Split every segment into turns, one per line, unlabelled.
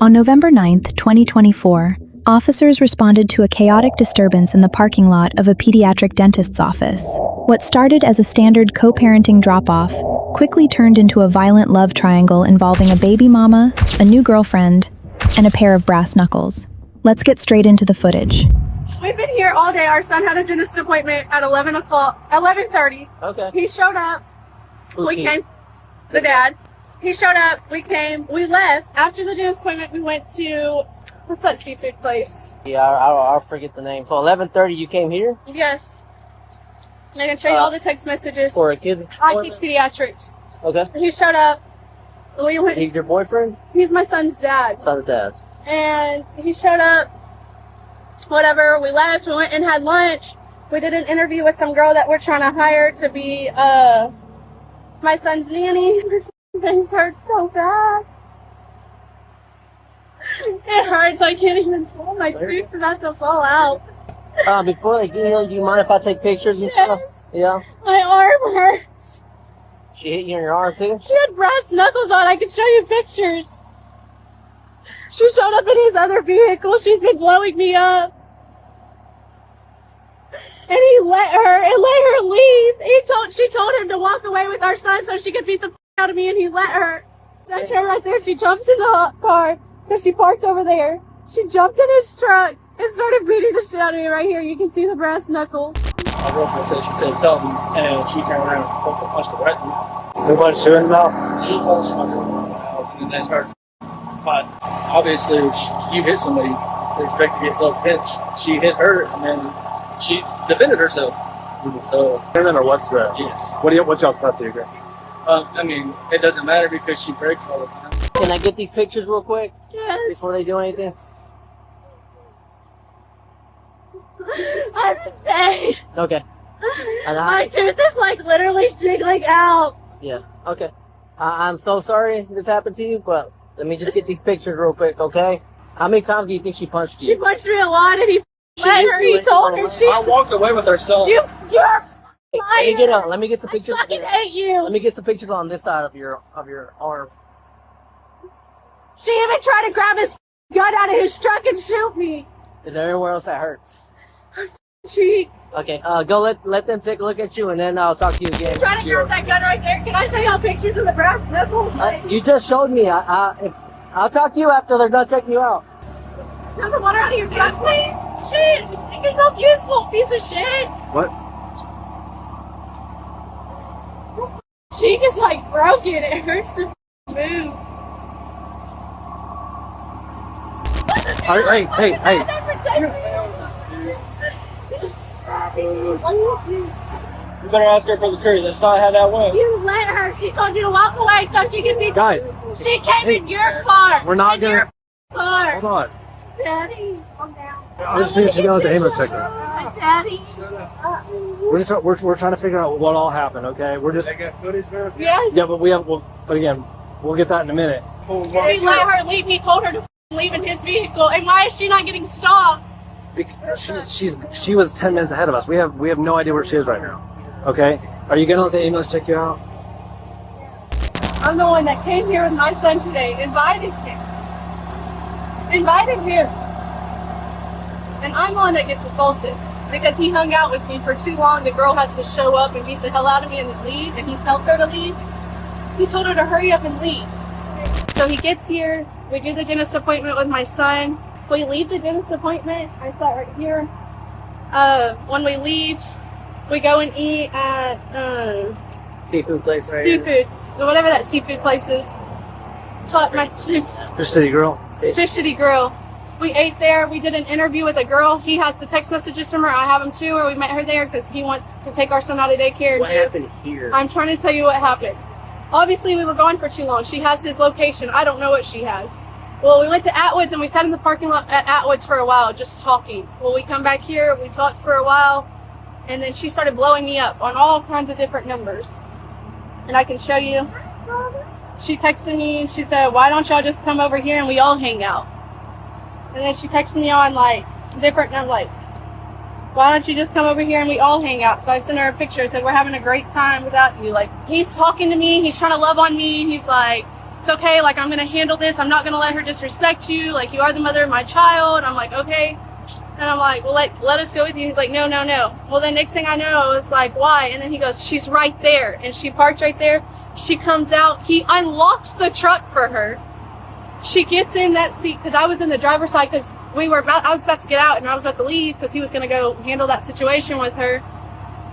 On November 9th, 2024, officers responded to a chaotic disturbance in the parking lot of a pediatric dentist's office. What started as a standard co-parenting drop-off quickly turned into a violent love triangle involving a baby mama, a new girlfriend, and a pair of brass knuckles. Let's get straight into the footage.
We've been here all day. Our son had a dentist appointment at 11:30.
Okay.
He showed up.
Who's he?
Came. The dad. He showed up. We came. We left. After the dentist appointment, we went to, what's that seafood place?
Yeah, I'll forget the name. So 11:30, you came here
Yes. I can show you all the text messages.
for a kid's
I
appointment?
teach pediatrics.
Okay.
He showed up. We went.
He's your boyfriend?
He's my son's dad.
Son's dad.
And he showed up. Whatever. We left. We went and had lunch. We did an interview with some girl that we're trying to hire to be my son's nanny. Things hurt so bad. It hurts. I can't even tell. My tooth's about to fall out.
Before they get here, do you mind if I take pictures and stuff?
Yes.
Yeah.
My arm hurts.
She hit you in your arm too?
She had brass knuckles on. I can show you pictures. She showed up in his other vehicle. She's been blowing me up. And he let her leave. She told him to walk away with our son so she could beat the out of me, and he let her. That's her right there. She jumped in the car because she parked over there. She jumped in his truck and started beating the shit out of me right here. You can see the brass knuckles.
My girlfriend said she said something, and she turned around and punched the right one. Nobody's doing about. She punched my girlfriend out, and they started fighting. Obviously, if you hit somebody, they expect to get self-defense. She hit her, and then she defended herself. So,
Or what's the?
yes.
What y'all supposed to do?
I mean, it doesn't matter because she breaks all the time.
Can I get these pictures real quick
Yes.
before they do anything?
I'm insane.
Okay. And
My tooth is like literally jiggling out.
yeah. Okay. I'm so sorry this happened to you, but let me just get these pictures real quick, okay? How many times do you think she punched
She
you?
punched me a lot, and he let
hit
her.
you
He
in
told
the
her
arm.
she.
I walked away with her son.
You're
Let me get some
I
pictures.
fucking hate you.
Let me get some pictures on this side of your arm.
She even tried to grab his gun out of his truck and shoot me.
Is there anywhere else that hurts?
Cheek.
Okay, go let them take a look at you, and then I'll talk to you again.
Trying to grab that gun right there. Can I show y'all pictures of the brass knuckles?
You just showed me. I'll talk to you after they're done checking you out.
Have the water out of your truck, please. Shit. You're so useful, piece of shit.
What?
Cheek is like broken. It hurts to move.
Hey.
You better ask her for the truth. That's not how that went.
You let her. She told you to walk away so she could be.
Guys.
She came in your car.
We're not
in
gonna-
your car.
Hold on.
Daddy, calm down.
I was just seeing the ambulance picture.
Daddy.
We're trying to figure out what all happened. Okay. We're just.
Yes.
Yeah, but but again, we'll get that in a minute.
He let her leave. He told her to leave in his vehicle. And why is she not getting stopped?
Because she was 10 minutes ahead of us. We have no idea where she is right now. Okay. Are you gonna let the ambulance check you out?
I'm the one that came here with my son today. Invited him. And I'm the one that gets assaulted. Because he hung out with me for too long. The girl has to show up and beat the hell out of me and then leave. And he tells her to leave. He told her to hurry up and leave. So he gets here. We do the dentist appointment with my son. We leave the dentist appointment. I sat right here. When we leave, we go and eat at
Seafood place right here.
seafood, so whatever that seafood place is. Fuck my
Fish City Grill.
Fish City Grill. We ate there. We did an interview with a girl. He has the text messages from her. I have them too. Where we met her there because he wants to take our son out of daycare.
What happened here?
I'm trying to tell you what happened. Obviously, we were gone for too long. She has his location. I don't know what she has. Well, we went to Atwood's and we sat in the parking lot at Atwood's for a while, just talking. Well, we come back here, we talked for a while, and then she started blowing me up on all kinds of different numbers. And I can show you. She texted me and she said, why don't y'all just come over here and we all hang out? And then she texted me on like different, and I'm like, why don't you just come over here and we all hang out? So I sent her a picture. I said, we're having a great time without you. Like, he's talking to me. He's trying to love on me. He's like, it's okay, like, I'm gonna handle this. I'm not gonna let her disrespect you. Like, you are the mother of my child. I'm like, okay. And I'm like, well, let us go with you. He's like, no. Well, then next thing I know, I was like, why? And then he goes, she's right there. And she parked right there. She comes out. He unlocks the truck for her. She gets in that seat, because I was in the driver's side, because I was about to get out and I was about to leave because he was going to go handle that situation with her.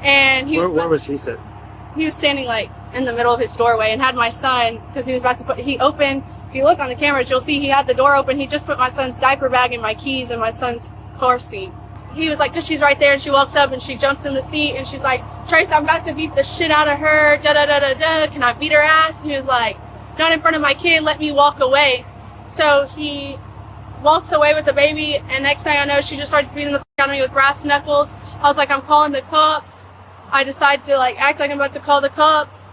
And he
Where was he sitting?
He was standing like in the middle of his doorway and had my son, because he was about to he opened, if you look on the cameras, you'll see he had the door open. He just put my son's diaper bag and my keys in my son's car seat. He was like, because she's right there, and she walks up and she jumps in the seat and she's like, Trace, I'm about to beat the shit out of her, can I beat her ass? And he was like, not in front of my kid, let me walk away. So he walks away with the baby, and next thing I know, she just starts beating the fuck out of me with brass knuckles. I was like, I'm calling the cops. I decide to like act like I'm about to call the cops,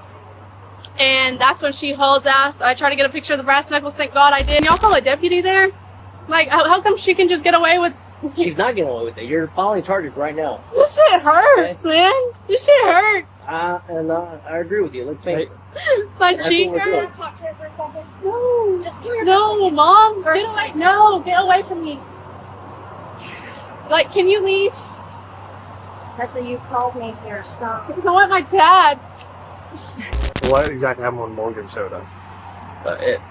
and that's when she hauls ass. I try to get a picture of the brass knuckles. Thank God I did. Y'all call a deputy there? Like, how come she can just get away with?
She's not getting away with it. You're filing charges right now.
This shit hurts, man. This shit hurts.
I agree with you. Let's make
My
That's
cheek
what we're doing.
hurts.
Talk to her for a second.
No.
Just come here.
No, Mom.
For a
Get away.
second.
No, get away from me. Like, can you leave?
Tessa, you called me here. Stop.
Because I want my dad.
What exactly happened when Morgan showed up?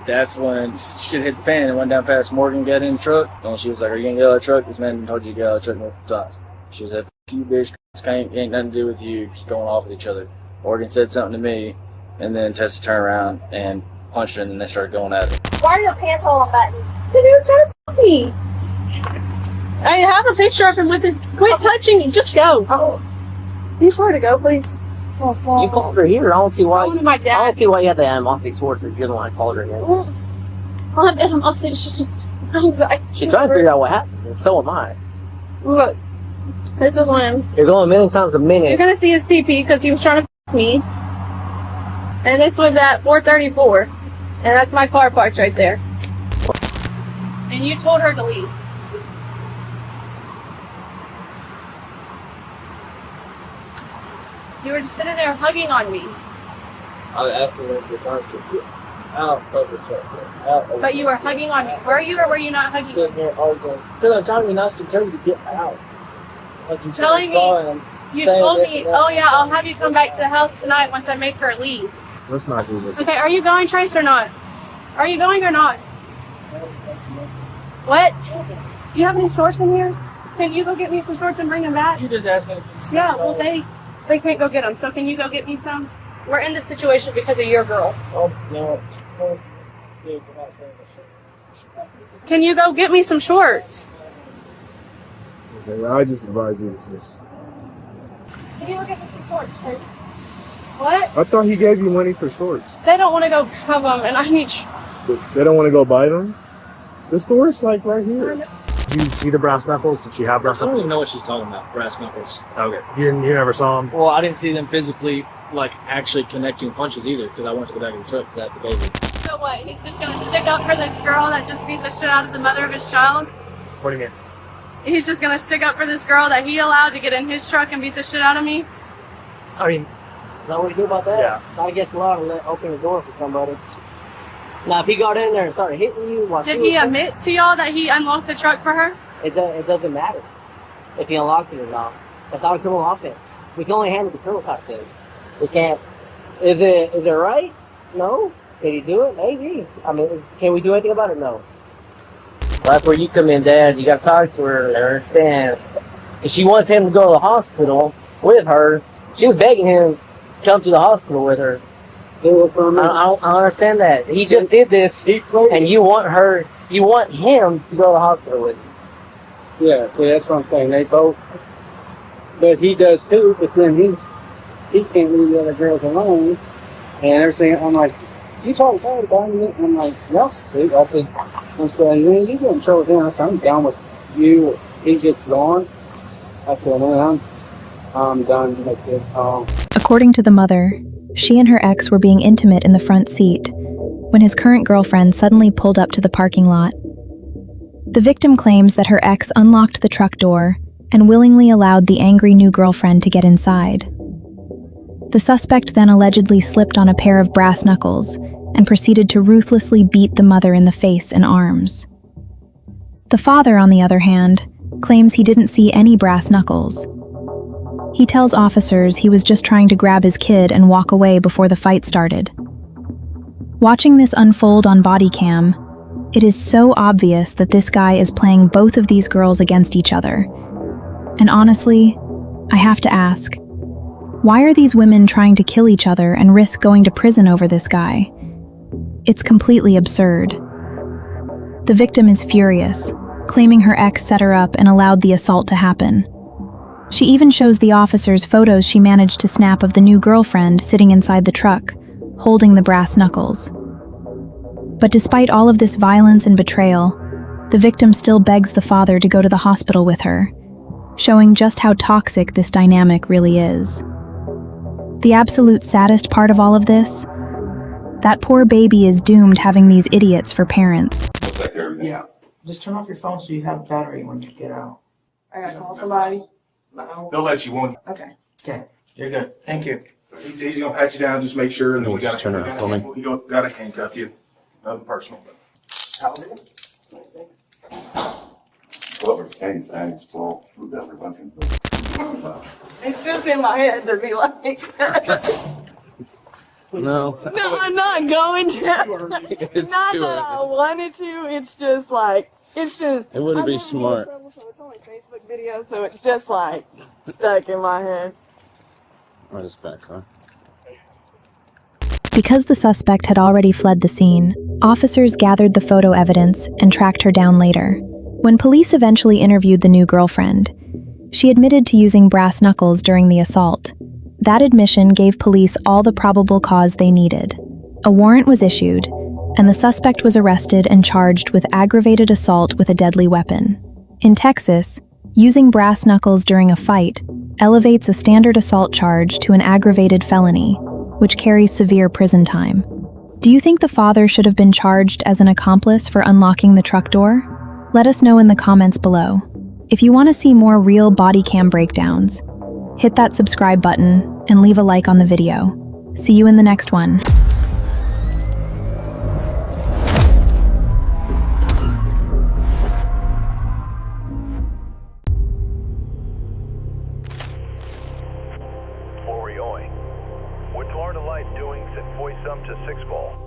That's when shit hit the fan and went down fast. Morgan got in the truck, and she was like, "Are you gonna get out of the truck?" This man told you to get out of the truck multiple times. She was like, "F you, bitch. This ain't nothing to do with you. Just going off with each other." Morgan said something to me, and then Tessa turned around and punched her, and then they started going at her.
Why are your pants all unbuttoned?
Because he was trying to fuck me. I have a picture of him with his. Quit touching me. Just go.
Oh,
You swear to go, please.
oh,
You called her here. I don't see why.
I wanted my
I
dad.
don't see why you have to animosity towards her. You're the one I called her here.
I'll say it's just anxiety.
She's trying to figure out what happened, and so am I.
Look, this is when
You're going a million times a
you're
minute.
gonna see his PP because he was trying to fuck me. And this was at 4:34, and that's my car parked right there. And you told her to leave. You were just sitting there hugging on me,
I asked her multiple times to get out of the truck.
but you were hugging on me. Were you or were you not hugging me?
Sitting there arguing. Because I'm telling you not to tell you to get out. Like you
Telling me-
crying,
You
saying
told
this
me,
and that.
oh yeah, I'll have you come back to the house tonight once I make her leave.
Let's not do this.
Okay, are you going, Trace, or not? Are you going or not? What? Do you have any shorts in here? Can you go get me some shorts and bring them back?
You just asked me.
Yeah, well, they can't go get them. So can you go get me some? We're in this situation because of your girl.
Oh, no. Oh, yeah, you're not saying this.
Can you go get me some shorts?
Okay, I just advise you to just.
Can you go get me some shorts, Trace? What?
I thought he gave you money for shorts.
They don't want to go have them, and I need.
But they don't want to go buy them. The store's like right here.
Did you see the brass knuckles? Did she have brass
I don't
knuckles?
even know what she's talking about. Brass knuckles.
Okay. You never saw them?
Well, I didn't see them physically, like, actually connecting punches either, because I went to the back of the truck because I had the baby.
So what? He's just gonna stick up for this girl that just beat the shit out of the mother of his child?
What do you mean?
He's just gonna stick up for this girl that he allowed to get in his truck and beat the shit out of me?
I mean,
Is that what you do about that?
Yeah.
Not against the law to let open the door for somebody. Now, if he got in there and started hitting you while
Did
she
he
was
admit to y'all that he unlocked the truck for her?
it doesn't matter if he unlocked it or not. That's not a criminal offense. We can only handle the criminal side of things. We can't. Is it right? No. Did he do it? Maybe. I mean, can we do anything about it? No. That's where you come in, Dad. You got to talk to her, let her understand. If she wants him to go to the hospital with her, she was begging him to come to the hospital with her. I don't understand that. He just did this, and you want him to go to the hospital with you.
Yeah, see, that's what I'm saying. They both, but he does too. But then he can't leave the other girls alone and everything. I'm like, you talk bad about me? I'm like, yes, dude. I said, man, you get in trouble with him. I said, I'm down with you. If he gets gone, I said, man, I'm done with this.
According to the mother, she and her ex were being intimate in the front seat when his current girlfriend suddenly pulled up to the parking lot. The victim claims that her ex unlocked the truck door and willingly allowed the angry new girlfriend to get inside. The suspect then allegedly slipped on a pair of brass knuckles and proceeded to ruthlessly beat the mother in the face and arms. The father, on the other hand, claims he didn't see any brass knuckles. He tells officers he was just trying to grab his kid and walk away before the fight started. Watching this unfold on bodycam, it is so obvious that this guy is playing both of these girls against each other. And honestly, I have to ask, why are these women trying to kill each other and risk going to prison over this guy? It's completely absurd. The victim is furious, claiming her ex set her up and allowed the assault to happen. She even shows the officers photos she managed to snap of the new girlfriend sitting inside the truck, holding the brass knuckles. But despite all of this violence and betrayal, the victim still begs the father to go to the hospital with her, showing just how toxic this dynamic really is. The absolute saddest part of all of this? That poor baby is doomed having these idiots for parents.
Yeah. Just turn off your phone so you have battery when you get out. I gotta call somebody.
They'll let you on.
Okay. Okay. You're good. Thank you.
He's gonna pat you down, just make sure, and then we
Just turn around for me.
we gotta handcuff you. Nothing personal.
How old are you? 26.
Whoever pays, so we've got a bunch of.
It's just in my head to be like.
No.
No, I'm not going to. Not that I wanted to. It's just like, it's just.
It wouldn't
I'm
be
having
smart.
trouble, so it's only Facebook video, so it's just like stuck in my head.
Oh, this back car.
Because the suspect had already fled the scene, officers gathered the photo evidence and tracked her down later. When police eventually interviewed the new girlfriend, she admitted to using brass knuckles during the assault. That admission gave police all the probable cause they needed. A warrant was issued, and the suspect was arrested and charged with aggravated assault with a deadly weapon. In Texas, using brass knuckles during a fight elevates a standard assault charge to an aggravated felony, which carries severe prison time. Do you think the father should have been charged as an accomplice for unlocking the truck door? Let us know in the comments below. If you want to see more real body cam breakdowns, hit that subscribe button and leave a like on the video. See you in the next one.
Oi, oi. What's Florida Light doing at 47 to 6 ball?